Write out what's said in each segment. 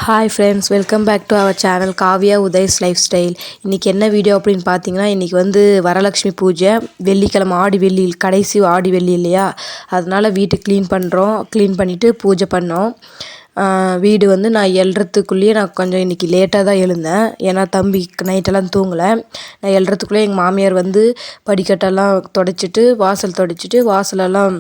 Hi friends, welcome back to our channel Kavya Udhay's life style. இன்றைக்கி என்ன video அப்படின்னு பார்த்தீங்கன்னா, இன்றைக்கி வந்து வரலட்சுமி பூஜை, வெள்ளிக்கிழமை ஆடி வெள்ளி கடைசி ஆடி வெள்ளி இல்லையா, அதனால் வீட்டு க்ளீன் பண்ணிவிட்டு பூஜை பண்ணோம். வீடு வந்து நான் எழுறதுக்குள்ளேயே நான் கொஞ்சம் இன்றைக்கி லேட்டாக தான் எழுந்தேன். ஏன்னா தம்பி நைட்டெல்லாம் தூங்கலை. நான் எழுறதுக்குள்ளே எங்கள் மாமியார் வந்து படிக்கட்டெல்லாம் துடைச்சிட்டு வாசலெல்லாம்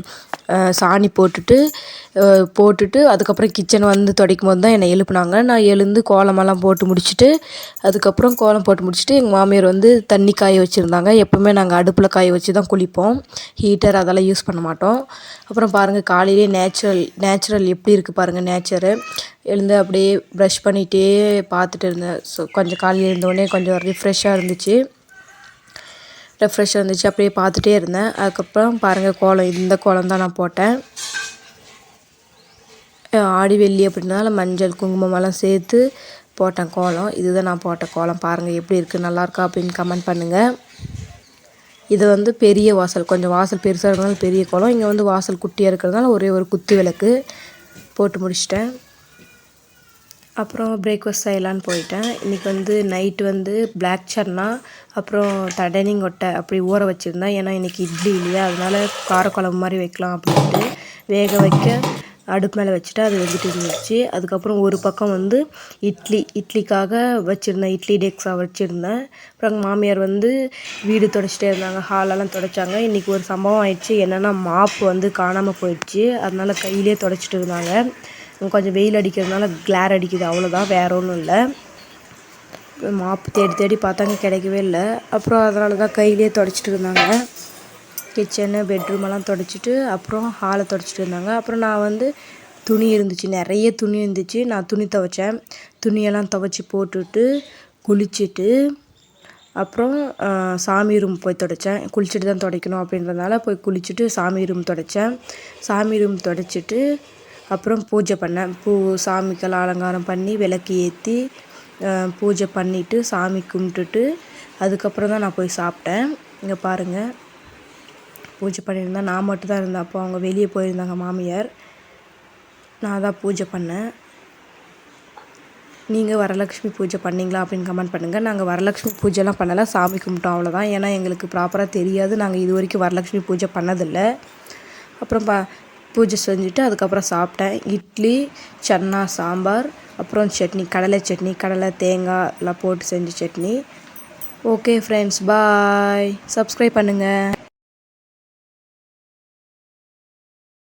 சாணி போட்டுட்டு அதுக்கப்புறம் கிச்சன் வந்து துடைக்கும் போது தான் என்னை எழுப்புனாங்க. நான் எழுந்து கோலமெல்லாம் போட்டு முடிச்சுட்டு அதுக்கப்புறம் கோலம் போட்டு முடிச்சுட்டு எங்கள் மாமியார் வந்து தண்ணி காய வச்சுருந்தாங்க. எப்போவுமே நாங்கள் அடுப்பில் காய வச்சு தான் குளிப்போம், ஹீட்டர் அதெல்லாம் யூஸ் பண்ண மாட்டோம். அப்புறம் பாருங்கள், காலையிலே நேச்சுரல் எப்படி இருக்குது பாருங்கள். நேச்சரு எழுந்து அப்படியே ப்ரஷ் பண்ணிகிட்டே பார்த்துட்டு இருந்தேன். ஸோ கொஞ்சம் காலையில் இருந்தோடனே கொஞ்சம் ரெஃப்ரெஷ்ஷாக இருந்துச்சு. அப்படியே பார்த்துட்டே இருந்தேன். அதுக்கப்புறம் பாருங்கள், இந்த கோலம் தான் நான் போட்டேன். ஆடி வெள்ளி அப்படின்றதால மஞ்சள் குங்குமமெல்லாம் சேர்த்து போட்டேன் கோலம். இதுதான் நான் போட்ட கோலம். பாருங்கள் எப்படி இருக்குது, நல்லாயிருக்கா அப்படின்னு கமெண்ட் பண்ணுங்கள். இது வந்து பெரிய வாசல், கொஞ்சம் வாசல் பெருசாக இருக்கிறதுனால பெரிய கோலம். இங்கே வந்து வாசல் குட்டியாக இருக்கிறதுனால ஒரே ஒரு குத்து விளக்கு போட்டு முடிச்சிட்டேன். அப்புறம் பிரேக்ஃபாஸ்ட் செய்யலான்னு போயிட்டேன். இன்றைக்கி வந்து நைட்டு வந்து பிளாக் சன்னா அப்புறம் தடனிங் கொட்டை அப்படி ஊற வச்சுருந்தேன். ஏன்னா இன்றைக்கி இட்லி இல்லையா, அதனால் காரக்குழம்பு மாதிரி வைக்கலாம் அப்படின்ட்டு வேக வைக்க அடுப்பு மேலே வச்சுட்டு அது வெந்துட்டு இருந்துச்சு. அதுக்கப்புறம் ஒரு பக்கம் வந்து இட்லிக்காக வச்சுருந்தேன், இட்லி டெக்ஸாக வச்சுருந்தேன். அப்புறம் மாமியார் வந்து வீடு துடைச்சிட்டே இருந்தாங்க, ஹாலெல்லாம் துடைச்சாங்க. இன்றைக்கி ஒரு சம்பவம் ஆயிடுச்சு. என்னென்னா மாப்பு வந்து காணாமல் போயிடுச்சு. அதனால் கையிலே துடைச்சிட்டு இருந்தாங்க. கொஞ்சம் வெயில் அடிக்கிறதுனால கிளார் அடிக்குது, அவ்வளோதான், வேறு ஒன்றும் இல்லை. மாப்பு தேடி பார்த்தாங்க, கிடைக்கவே இல்லை. அப்புறம் அதனால தான் கையிலே துடைச்சிட்டு இருந்தாங்க. கிச்சனு பெட்ரூமெல்லாம் துடைச்சிட்டு அப்புறம் ஹாலை துடைச்சிட்டு இருந்தாங்க. அப்புறம் நான் வந்து துணி இருந்துச்சு, நிறைய துணி இருந்துச்சு. நான் துணி துவைச்சேன். துணியெல்லாம் துவைச்சி போட்டுட்டு குளிச்சுட்டு அப்புறம் சாமி ரூம் போய் துடைச்சேன். குளிச்சுட்டு தான் துடைக்கணும் அப்படின்றதுனால போய் குளிச்சுட்டு சாமி ரூம் துடைச்சேன். சாமி ரூம் துடைச்சிட்டு அப்புறம் பூஜை பண்ணேன். சாமிக்கெல்லாம் அலங்காரம் பண்ணி விளக்கு ஏற்றி பூஜை பண்ணிவிட்டு சாமி கும்பிட்டுட்டு அதுக்கப்புறம் தான் நான் போய் சாப்பிட்டேன். இங்கே பாருங்கள், பூஜை பண்ணியிருந்தேன். நான் மட்டும் தான் இருந்தேன். அப்போ அவங்க வெளியே போயிருந்தாங்க மாமியார். நான் தான் பூஜை பண்ணேன். நீங்கள் வரலட்சுமி பூஜை பண்ணிங்களா அப்படின்னு கமெண்ட் பண்ணுங்கள். நாங்கள் வரலட்சுமி பூஜைலாம் பண்ணலை, சாமி கும்பிட்டோம், அவ்வளோதான். ஏன்னா எங்களுக்கு ப்ராப்பராக தெரியாது, நாங்கள் இது வரைக்கும் வரலட்சுமி பூஜை பண்ணதில்லை. அப்புறம் பூஜை செஞ்சுட்டு அதுக்கப்புறம் சாப்பிட்டேன். இட்லி, சன்னா சாம்பார், அப்புறம் சட்னி, கடலை தேங்காய் எல்லாம் போட்டு செஞ்ச சட்னி. ஓகே ஃப்ரெண்ட்ஸ், பாய். சப்ஸ்கிரைப் பண்ணுங்கள்.